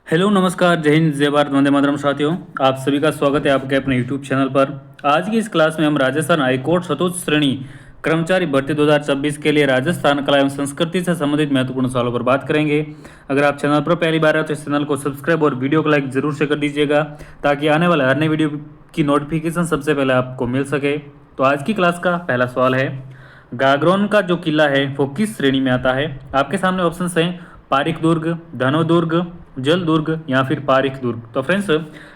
Hello नमस्कार, जय हिंद, जय भारत, वंदे मातरम। साथियों, आप सभी का स्वागत है आपके अपने यूट्यूब चैनल पर। आज की इस क्लास में हम राजस्थान हाईकोर्ट चतुर्थ श्रेणी कर्मचारी भर्ती 2026 के लिए राजस्थान कला एवं संस्कृति से संबंधित महत्वपूर्ण सवालों पर बात करेंगे। अगर आप चैनल पर पहली बार आए तो इस चैनल को सब्सक्राइब और वीडियो को लाइक जरूर से कर दीजिएगा, ताकि आने वाले हर नई वीडियो की नोटिफिकेशन सबसे पहले आपको मिल सके। तो आज की क्लास का पहला सवाल है, गागरोन का जो किला है वो किस श्रेणी में आता है। आपके सामने ऑप्शन हैं पारिक दुर्ग, धनो दुर्ग, जल दुर्ग या फिर पारिक दुर्ग। तो फ्रेंड्स,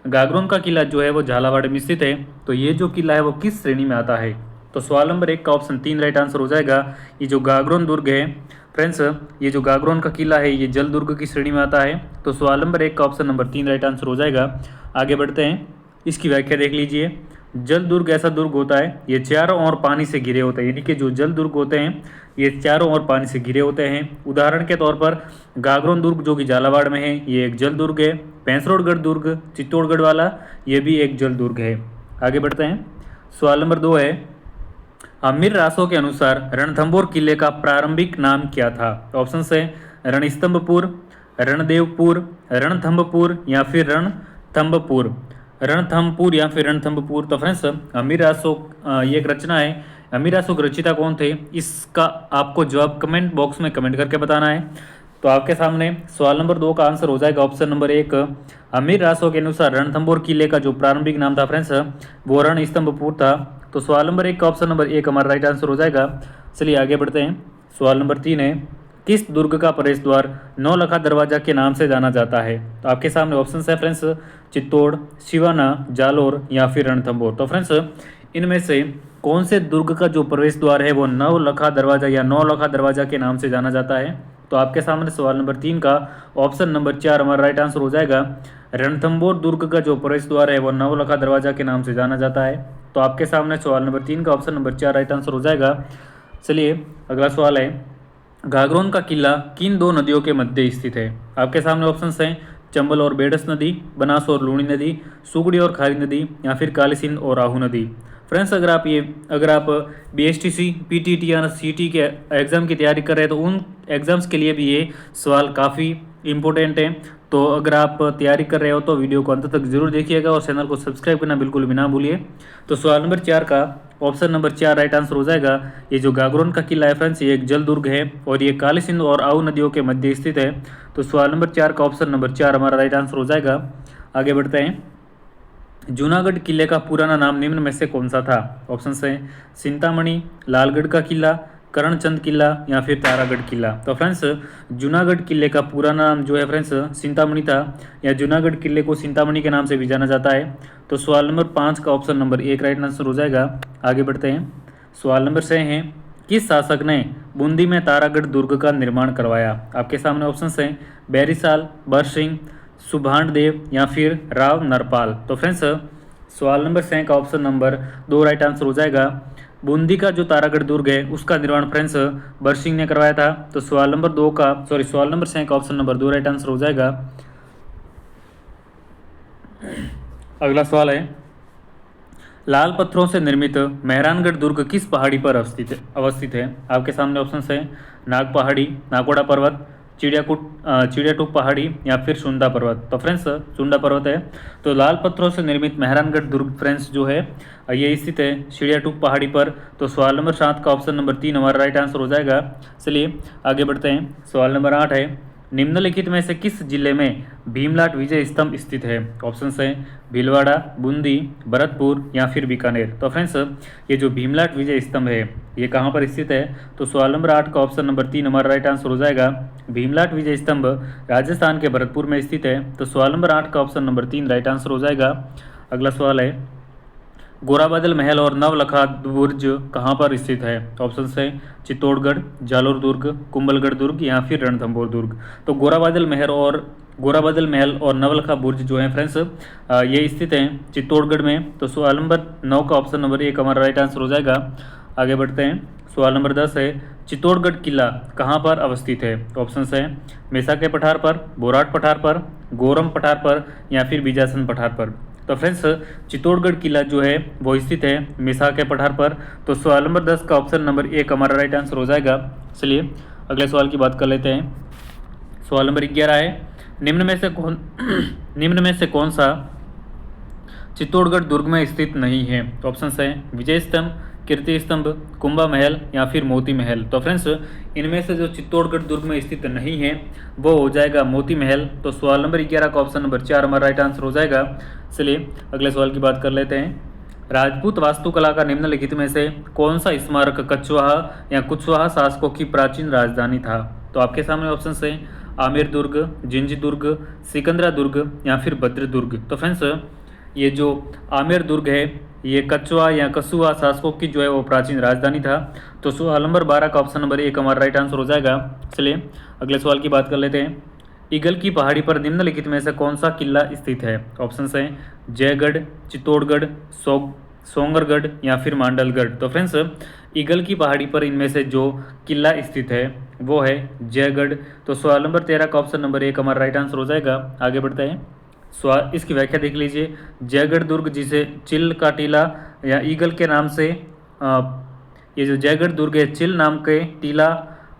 गागरोन का किला जो है वो झालावाड़ में स्थित है। तो ये जो किला है वो किस श्रेणी में आता है। तो सवाल नंबर 1 का ऑप्शन 3 राइट आंसर हो जाएगा। ये जो गागरोन दुर्ग है फ्रेंड्स, ये जो गागरोन का किला है ये जल दुर्ग की श्रेणी में आता है। तो सवाल नंबर 1 का ऑप्शन नंबर 3 राइट आंसर हो जाएगा। आगे बढ़ते हैं, इसकी व्याख्या देख लीजिए। जल दुर्ग ऐसा दुर्ग होता है, ये चारों ओर पानी से घिरे होते हैं। यानी कि जो जल दुर्ग होते हैं ये चारों ओर पानी से घिरे होते हैं। उदाहरण के तौर पर गागरोन दुर्ग जो कि झालावाड़ में है ये एक जल दुर्ग है। भैंसरोडगढ़ दुर्ग चित्तौड़गढ़ वाला ये भी एक जल दुर्ग है। आगे बढ़ते हैं, सवाल नंबर 2 है, अमीर रासो के अनुसार रणथंभौर किले का प्रारंभिक नाम क्या था। ऑप्शन है रणस्तंभपुर, रणदेवपुर, रणथंभपुर या फिर रणथंभपुर। रणथंभपुर या फिर रणथंभपुर। तो फ्रेंड्स, अमीर रासो ये एक रचना है। अमीर रासो रचिता कौन थे, इसका आपको जवाब कमेंट बॉक्स में कमेंट करके बताना है। तो आपके सामने सवाल नंबर 2 का आंसर हो जाएगा ऑप्शन नंबर 1। अमीर रासो के अनुसार रणथंभौर किले का जो प्रारंभिक नाम था फ्रेंड्स वो रणस्तंभपुर था। तो सवाल नंबर 1 का ऑप्शन नंबर 1 हमारा राइट आंसर हो जाएगा। चलिए आगे बढ़ते हैं, सवाल नंबर 3 है, किस दुर्ग का प्रवेश द्वार नौलखा दरवाजा के नाम से जाना जाता है। तो आपके सामने ऑप्शन है फ्रेंड्स चित्तौड़, सिवाना, जालोर या फिर रणथंभौर। तो फ्रेंड्स, इनमें से कौन से दुर्ग का जो प्रवेश द्वार है वो नवलखा दरवाजा या नौलखा दरवाजा के नाम से जाना जाता है। तो आपके सामने सवाल नंबर 3 का ऑप्शन नंबर 4 हमारा राइट आंसर हो जाएगा। रणथंभौर दुर्ग का जो प्रवेश द्वार है वो नवलखा दरवाजा के नाम से जाना जाता है। तो आपके सामने सवाल नंबर 3 का ऑप्शन नंबर 4 राइट आंसर हो जाएगा। चलिए अगला सवाल है, गागरोन का किला किन दो नदियों के मध्य स्थित है। आपके सामने ऑप्शन हैं चंबल और बेडस नदी, बनास और लूणी नदी, सुगड़ी और खारी नदी या फिर काली सिंध और आहू नदी। फ्रेंड्स, अगर आप बीएसटीसी, पीटीटी या सीटी के एग्ज़ाम की तैयारी कर रहे हैं तो उन एग्ज़ाम्स के लिए भी ये सवाल काफ़ी इम्पोर्टेंट है। तो अगर आप तैयारी कर रहे हो तो वीडियो को अंत तक जरूर देखिएगा और चैनल को सब्सक्राइब करना बिल्कुल भी ना भूलिए। तो सवाल नंबर 4 का ऑप्शन नंबर 4 राइट आंसर हो जाएगा। ये जो गागरोन का किला है फ्रेंड्स ये एक जल दुर्ग है और ये काली सिंध और आहू नदियों के मध्य स्थित है। तो सवाल नंबर 4 का ऑप्शन नंबर 4 हमारा राइट आंसर हो जाएगा। आगे बढ़ते हैं, जूनागढ़ किले का पुराना नाम निम्न में से कौन सा था। ऑप्शन है चिंतामणि, लालगढ़ का किला, करणचंद किला या फिर तारागढ़ किला। तो फ्रेंड्स, जूनागढ़ किले का पूरा नाम जो है फ्रेंड्स चिंतामणि था, या जूनागढ़ किले को चिंतामणि के नाम से भी जाना जाता है। तो सवाल नंबर 5 का ऑप्शन नंबर 1 राइट आंसर हो जाएगा। आगे बढ़ते हैं, सवाल नंबर 6 है, किस शासक ने बूंदी में तारागढ़ दुर्ग का निर्माण करवाया। आपके सामने ऑप्शन हैं बैरिसाल, बरसिंह, सुभाष देव या फिर राव नरपाल। तो फ्रेंड्स, सवाल नंबर 6 का ऑप्शन नंबर 2 राइट आंसर हो जाएगा। बूंदी का जो तारागढ़ दुर्ग है उसका निर्माण फ्रेंड्स बरसिंह ने करवाया था। तो सवाल नंबर 6 का ऑप्शन नंबर 2 राइट आंसर हो जाएगा। अगला सवाल है, लाल पत्थरों से निर्मित मेहरानगढ़ दुर्ग किस पहाड़ी पर अवस्थित है। आपके सामने ऑप्शन है नाग पहाड़ी, नाकोड़ा पर्वत, चिड़ियाटूप पहाड़ी या फिर सुंदा पर्वत। तो फ्रेंड्स, सुंदा पर्वत है। तो लाल पत्थरों से निर्मित मेहरानगढ़ दुर्ग फ्रेंड्स जो है ये स्थित है चिड़ियाटूप पहाड़ी पर। तो सवाल नंबर 7 का ऑप्शन नंबर 3 हमारा राइट आंसर हो जाएगा। चलिए आगे बढ़ते हैं, सवाल नंबर 8 है, निम्नलिखित में से किस जिले में भीमलाट विजय स्तंभ स्थित है। ऑप्शन है भीलवाड़ा, बूंदी, भरतपुर या फिर बीकानेर। तो फ्रेंड्स, ये जो भीमलाट विजय स्तंभ है ये कहाँ पर स्थित है। तो सवाल नंबर 8 का ऑप्शन नंबर 3 हमारा राइट आंसर हो जाएगा। भीमलाट विजय स्तंभ राजस्थान के भरतपुर में स्थित है। तो सवाल नंबर 8 का ऑप्शन नंबर 3 राइट आंसर हो जाएगा। अगला सवाल है, गोराबादल महल और नवलखा बुर्ज कहाँ पर स्थित है। ऑप्शन है चित्तौड़गढ़, जालोर दुर्ग, कुंभलगढ़ दुर्ग या फिर रणथंभौर दुर्ग। तो गोराबादल महल और नवलखा बुर्ज जो है फ्रेंड्स ये स्थित हैं चित्तौड़गढ़ में। तो सवाल नंबर 9 का ऑप्शन नंबर 1 हमारा राइट आंसर हो जाएगा। आगे बढ़ते हैं, सवाल नंबर 10 है, चित्तौड़गढ़ किला कहाँ पर अवस्थित है। ऑप्शन है मेसा के पठार पर, बोराट पठार पर, गोरम पठार पर या फिर बीजासन पठार पर। तो फ्रेंड्स, चित्तौड़गढ़ किला जो है वो स्थित है मेसा के पठार पर। तो सवाल नंबर 10 का ऑप्शन नंबर 1 हमारा राइट आंसर हो जाएगा। चलिए अगले सवाल की बात कर लेते हैं। सवाल नंबर 11 है, निम्न में से कौन सा चित्तौड़गढ़ दुर्ग में स्थित नहीं है? तो ऑप्शन है विजय स्तंभ, कीर्ति स्तंभ, कुंभा महल या फिर मोती महल। तो फ्रेंड्स इनमें से जो चित्तौड़गढ़ दुर्ग में स्थित नहीं है वो हो जाएगा मोती महल। तो सवाल नंबर 11 का ऑप्शन नंबर 4 हमारा राइट आंसर हो जाएगा। चलिए अगले सवाल की बात कर लेते हैं। राजपूत वास्तुकला का निम्नलिखित में से कौन सा स्मारक कछवाहा या कुशवाहा शासकों की प्राचीन राजधानी था? तो आपके सामने ऑप्शन है आमेर दुर्ग, जिंज दुर्ग, सिकंदरा दुर्ग या फिर भद्र दुर्ग। तो फ्रेंड्स ये जो आमेर दुर्ग है ये कछवा या कछुआ शासकों की जो है वो प्राचीन राजधानी था। तो सवाल नंबर 12 का ऑप्शन नंबर 1 हमारा राइट आंसर हो जाएगा। चलिए अगले सवाल की बात कर लेते हैं। ईगल की पहाड़ी पर निम्नलिखित में से कौन सा किला स्थित है? ऑप्शन है जयगढ़, चित्तौड़गढ़, सोंगरगढ़ या फिर मांडलगढ़। तो फ्रेंड्स ईगल की पहाड़ी पर इनमें से जो किला स्थित है वो है जयगढ़। तो सवाल नंबर 13 का ऑप्शन नंबर 1 हमारा राइट आंसर हो जाएगा। आगे बढ़ते हैं। इसकी व्याख्या देख लीजिए। जयगढ़ दुर्ग जिसे चिल का टीला या ईगल के नाम से ये जो जयगढ़ दुर्ग है चिल नाम के टीला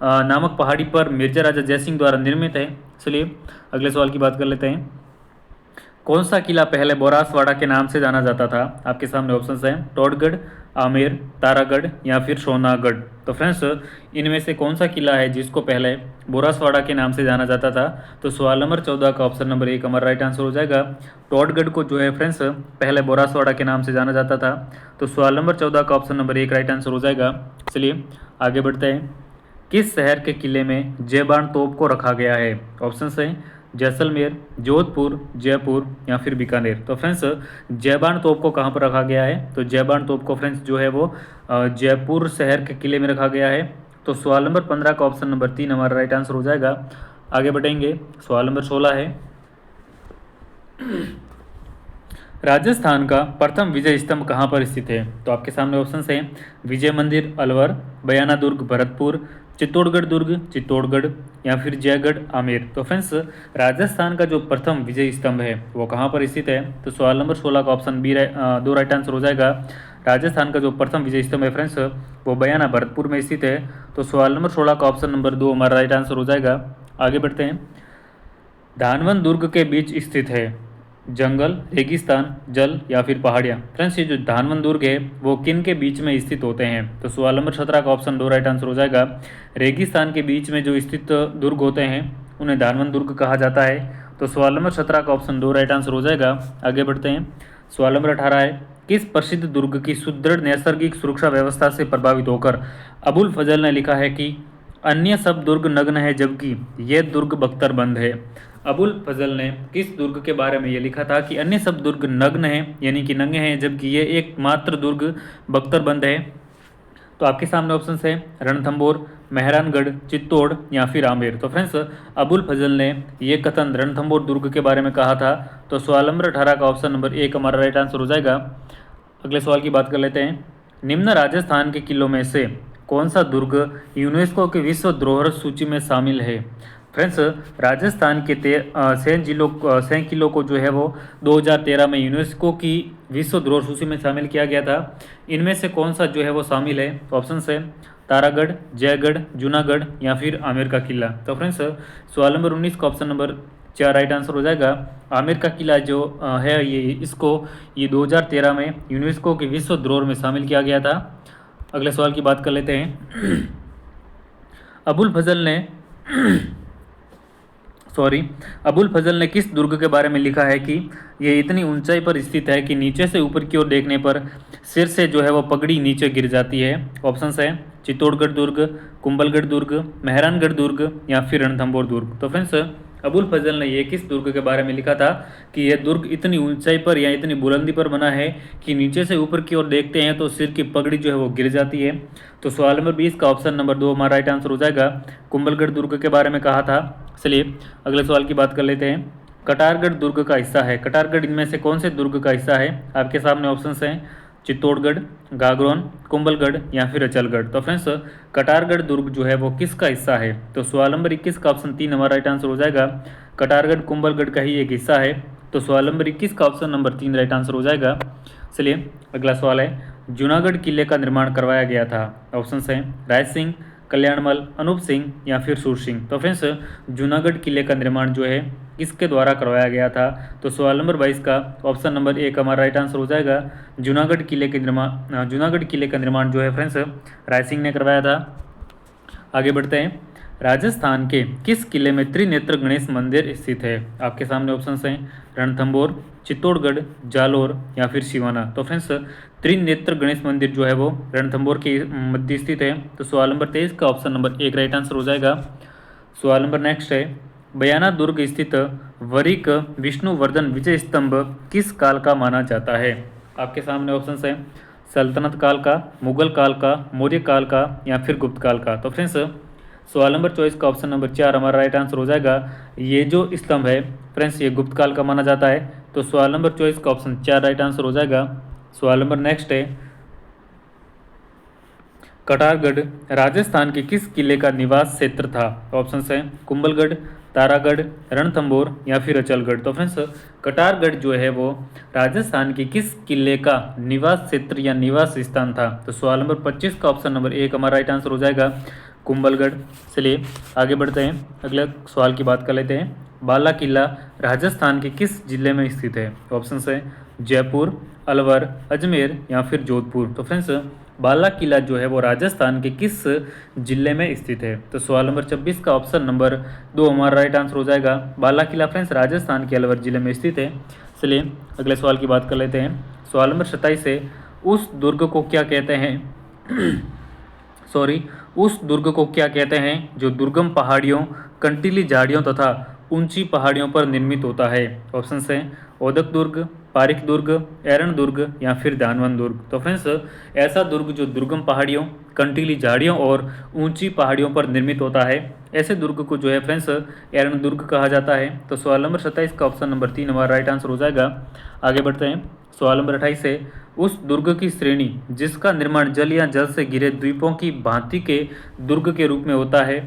नामक पहाड़ी पर मिर्जा राजा जयसिंह द्वारा निर्मित है। चलिए अगले सवाल की बात कर लेते हैं। कौन सा किला पहले बोरासवाड़ा के नाम से जाना जाता था? आपके सामने ऑप्शंस हैं टोडगढ़, आमेर, तारागढ़ या फिर सोनागढ़। तो फ्रेंड्स इनमें से कौन सा किला है जिसको पहले बोरासवाड़ा के नाम से जाना जाता था? तो सवाल नंबर 14 का ऑप्शन नंबर 1 हमारा राइट आंसर हो जाएगा। टोडगढ़ को जो है फ्रेंड्स पहले बोरासवाड़ा के नाम से जाना जाता था। तो सवाल नंबर 14 का ऑप्शन नंबर 1 राइट आंसर हो जाएगा। चलिए आगे बढ़ते हैं। किस शहर के किले में जयबान तोप को रखा गया है? ऑप्शन है जैसलमेर, जोधपुर, जयपुर या फिर बीकानेर। तो फ्रेंड्स जयबान तोप को कहाँ पर रखा गया है? तो जयबान तोप को फ्रेंड्स जो है वो जयपुर शहर के किले में रखा गया है। तो सवाल नंबर 15 का ऑप्शन नंबर 3 हमारा राइट आंसर हो जाएगा। आगे बढ़ेंगे। सवाल नंबर 16 है, राजस्थान का प्रथम विजय स्तंभ कहाँ पर स्थित है? तो आपके सामने ऑप्शन है विजय मंदिर अलवर, बयाना दुर्ग भरतपुर, चित्तौड़गढ़ दुर्ग चित्तौड़गढ़ या फिर जयगढ़ आमेर। तो फ्रेंड्स राजस्थान का जो प्रथम विजय स्तंभ है वो कहाँ पर स्थित है? तो सवाल नंबर 16 का ऑप्शन बी 2 राइट आंसर हो जाएगा। राजस्थान का जो प्रथम विजय स्तंभ है फ्रेंड्स वो बयाना भरतपुर में स्थित है। तो सवाल नंबर 16 का ऑप्शन नंबर 2 हमारा राइट आंसर हो जाएगा। आगे बढ़ते हैं। धानवन दुर्ग के बीच स्थित है जंगल, रेगिस्तान, जल या फिर पहाड़ियाँ। फ्रेंड्स ये जो धानवन दुर्ग है वो किन के बीच में स्थित होते हैं? तो सवाल नंबर 17 का ऑप्शन 2 राइट आंसर हो जाएगा। रेगिस्तान के बीच में जो स्थित दुर्ग होते हैं उन्हें धानवन दुर्ग कहा जाता है। तो सवाल नंबर 17 का ऑप्शन 2 राइट आंसर हो जाएगा। आगे बढ़ते हैं। सवाल नंबर 18 है, किस प्रसिद्ध दुर्ग की सुदृढ़ नैसर्गिक सुरक्षा व्यवस्था से प्रभावित होकर अबुल फजल ने लिखा है कि अन्य सब दुर्ग नग्न है जबकि यह दुर्ग बख्तरबंद है? अबुल फजल ने किस दुर्ग के बारे में ये लिखा था कि अन्य सब दुर्ग नग्न हैं यानी कि नंगे हैं जबकि ये एकमात्र दुर्ग बख्तरबंद है? तो आपके सामने ऑप्शन है रणथंबोर, मेहरानगढ़, चित्तौड़ या फिर आमेर। तो फ्रेंड्स अबुल फजल ने ये कथन रणथंबोर दुर्ग के बारे में कहा था। तो सवाल नंबर 18 का ऑप्शन नंबर 1 हमारा राइट आंसर हो जाएगा। अगले सवाल की बात कर लेते हैं। निम्न राजस्थान के किलों में से कौन सा दुर्ग यूनेस्को की विश्व धरोहर सूची में शामिल है? फ्रेंड्स राजस्थान के 6 किलों को जो है वो 2013 में यूनेस्को की विश्व धरोहर सूची में शामिल किया गया था। इनमें से कौन सा जो है वो शामिल है? तो ऑप्शन है तारागढ़, जयगढ़, जूनागढ़ या फिर आमेर का किला। तो फ्रेंड्स सवाल नंबर 19 का ऑप्शन नंबर 4 राइट आंसर हो जाएगा। आमेर का किला जो है ये 2013 में यूनेस्को की विश्व धरोहर में शामिल किया गया था। अगले सवाल की बात कर लेते हैं। अबुल फजल ने किस दुर्ग के बारे में लिखा है कि ये इतनी ऊंचाई पर स्थित है कि नीचे से ऊपर की ओर देखने पर सिर से जो है वो पगड़ी नीचे गिर जाती है? ऑप्शन है चित्तौड़गढ़ दुर्ग, कुंभलगढ़ दुर्ग, मेहरानगढ़ दुर्ग या फिर रणथंबोर दुर्ग। तो फ्रेंड्स अबुल फजल ने ये किस दुर्ग के बारे में लिखा था कि यह दुर्ग इतनी ऊंचाई पर या इतनी बुलंदी पर बना है कि नीचे से ऊपर की ओर देखते हैं तो सिर की पगड़ी जो है वो गिर जाती है? तो सवाल नंबर 20 का ऑप्शन नंबर 2 हमारा राइट आंसर हो जाएगा। कुंभलगढ़ दुर्ग के बारे में कहा था। चलिए अगले सवाल की बात कर लेते हैं। कटारगढ़ दुर्ग का हिस्सा है। कटारगढ़ इनमें से कौन से दुर्ग का हिस्सा है? आपके सामने ऑप्शन हैं चित्तौड़गढ़, गागरोन, कुंभलगढ़ या फिर अचलगढ़। तो फ्रेंड्स कटारगढ़ दुर्ग जो है वो किसका हिस्सा है? तो सवाल नंबर 21 का ऑप्शन 3 हमारा राइट आंसर हो जाएगा। कटारगढ़ कुंभलगढ़ का ही एक हिस्सा है। तो सवाल नंबर 21 का ऑप्शन नंबर 3 राइट आंसर हो जाएगा। चलिए अगला सवाल है, जूनागढ़ किले का निर्माण करवाया गया था। ऑप्शन हैं राय सिंह, कल्याणमल, अनूप सिंह या फिर सूर सिंह। तो फ्रेंड्स जूनागढ़ किले का निर्माण जो है किसके द्वारा करवाया गया था? तो सवाल नंबर 22 का ऑप्शन नंबर 1 हमारा राइट आंसर हो जाएगा। जूनागढ़ किले का निर्माण जो है फ्रेंड्स राय सिंह ने करवाया था। आगे बढ़ते हैं। राजस्थान के किस किले में त्रिनेत्र गणेश मंदिर स्थित है? आपके सामने ऑप्शंस हैं रणथंभौर, चित्तौड़गढ़, जालोर या फिर सिवाना। तो फ्रेंड्स त्रिनेत्र गणेश मंदिर जो है वो रणथंभौर के मध्य स्थित है। तो सवाल नंबर 23 का ऑप्शन नंबर 1 राइट आंसर हो जाएगा। सवाल नंबर नेक्स्ट है, बयाना दुर्ग स्थित वरिक विष्णुवर्धन विजय स्तंभ किस काल का माना जाता है? आपके सामने ऑप्शंस हैं सल्तनत काल का, मुगल काल का, मौर्य काल का या फिर गुप्त काल का। तो फ्रेंड्स सवाल नंबर 24 का ऑप्शन नंबर 4 हमारा राइट आंसर हो जाएगा। ये जो स्तंभ है फ्रेंड्स ये गुप्त काल का माना जाता है। तो सवाल नंबर 24 का ऑप्शन 4 राइट आंसर हो जाएगा। सवाल नंबर नेक्स्ट है, कटारगढ़ राजस्थान के किस किले का निवास क्षेत्र था? ऑप्शन है कुंभलगढ़, तारागढ़, रणथंभौर या फिर अचलगढ़। तो फ्रेंड्स कटारगढ़ जो है वो राजस्थान के किस किले का निवास क्षेत्र या निवास स्थान था? तो सवाल नंबर 25 का ऑप्शन नंबर 1 हमारा राइट आंसर हो जाएगा कुंभलगढ़। चलिए आगे बढ़ते हैं, अगले सवाल की बात कर लेते हैं। बाला किला राजस्थान के किस जिले में स्थित है? ऑप्शन है जयपुर, अलवर, अजमेर या फिर जोधपुर। तो फ्रेंड्स बाला किला जो है वो राजस्थान के किस जिले में स्थित है? तो सवाल नंबर 26 का ऑप्शन नंबर 2 हमारा राइट आंसर हो जाएगा। बाला किला फ्रेंड्स राजस्थान के अलवर जिले में स्थित है। चलिए अगले सवाल की बात कर लेते हैं। सवाल नंबर 27 है, उस दुर्ग को क्या कहते हैं उस दुर्ग को क्या कहते हैं जो दुर्गम पहाड़ियों, कंटीली झाड़ियों तथा ऊंची पहाड़ियों पर निर्मित होता है? ऑप्शन है ओदक दुर्ग, पारिक दुर्ग, एरन दुर्ग या फिर दानवन दुर्ग। तो फ्रेंड्स ऐसा दुर्ग जो दुर्गम पहाड़ियों, कंटीली झाड़ियों और ऊंची पहाड़ियों पर निर्मित होता है, ऐसे दुर्ग को जो है फ्रेंड्स एरन दुर्ग कहा जाता है। तो सवाल नंबर 27 का ऑप्शन नंबर 3 हमारा राइट आंसर हो जाएगा। आगे बढ़ते हैं। सवाल नंबर 28 है, उस दुर्ग की श्रेणी जिसका निर्माण जल या जल से घिरे द्वीपों की भांति के दुर्ग के रूप में होता है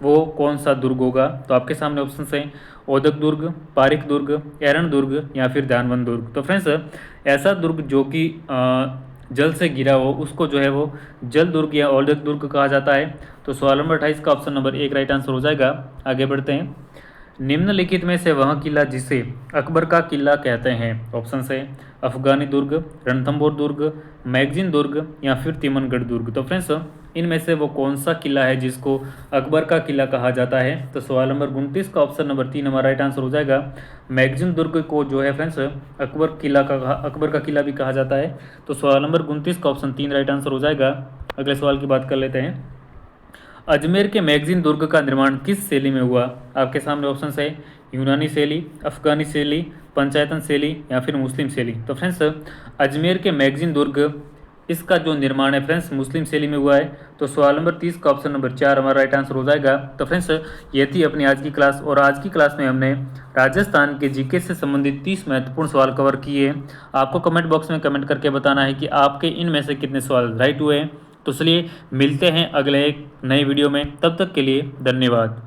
वो कौन सा दुर्ग होगा? तो आपके सामने ऑप्शन हैं ओदक दुर्ग, पारिक दुर्ग, एरन दुर्ग या फिर दानवन दुर्ग। तो फ्रेंड्स ऐसा दुर्ग जो कि जल से घिरा हो उसको जो है वो जल दुर्ग या ओदक दुर्ग कहा जाता है। तो सवाल नंबर 28 का ऑप्शन नंबर 1 राइट आंसर हो जाएगा। आगे बढ़ते हैं। निम्नलिखित में से वह किला जिसे अकबर का किला कहते हैं? ऑप्शन है अफगानी दुर्ग, रणथंभौर दुर्ग, मैगजीन दुर्ग या फिर तिमनगढ़ दुर्ग। तो फ्रेंड्स इनमें से वो कौन सा किला है जिसको अकबर का किला कहा जाता है? तो सवाल नंबर 29 का ऑप्शन नंबर 3 हमारा राइट आंसर हो जाएगा। मैगजीन दुर्ग को जो है फ्रेंड्स अकबर का किला भी कहा जाता है। तो सवाल नंबर 29 का ऑप्शन 3 राइट आंसर हो जाएगा। अगले सवाल की बात कर लेते हैं। अजमेर के मैगजीन दुर्ग का निर्माण किस शैली में हुआ? आपके सामने ऑप्शन है यूनानी शैली, अफगानी शैली, पंचायतन शैली या फिर मुस्लिम शैली। तो फ्रेंड्स अजमेर के मैगजीन दुर्ग इसका जो निर्माण है फ्रेंड्स मुस्लिम शैली में हुआ है। तो सवाल नंबर 30 का ऑप्शन नंबर 4 हमारा राइट आंसर हो जाएगा। तो फ्रेंड्स ये थी अपनी आज की क्लास, और आज की क्लास में हमने राजस्थान के जीके से संबंधित 30 महत्वपूर्ण सवाल कवर किए। आपको कमेंट बॉक्स में कमेंट करके बताना है कि आपके इनमें से कितने सवाल राइट हुए। तो चलिए मिलते हैं अगले एक नए वीडियो में, तब तक के लिए धन्यवाद।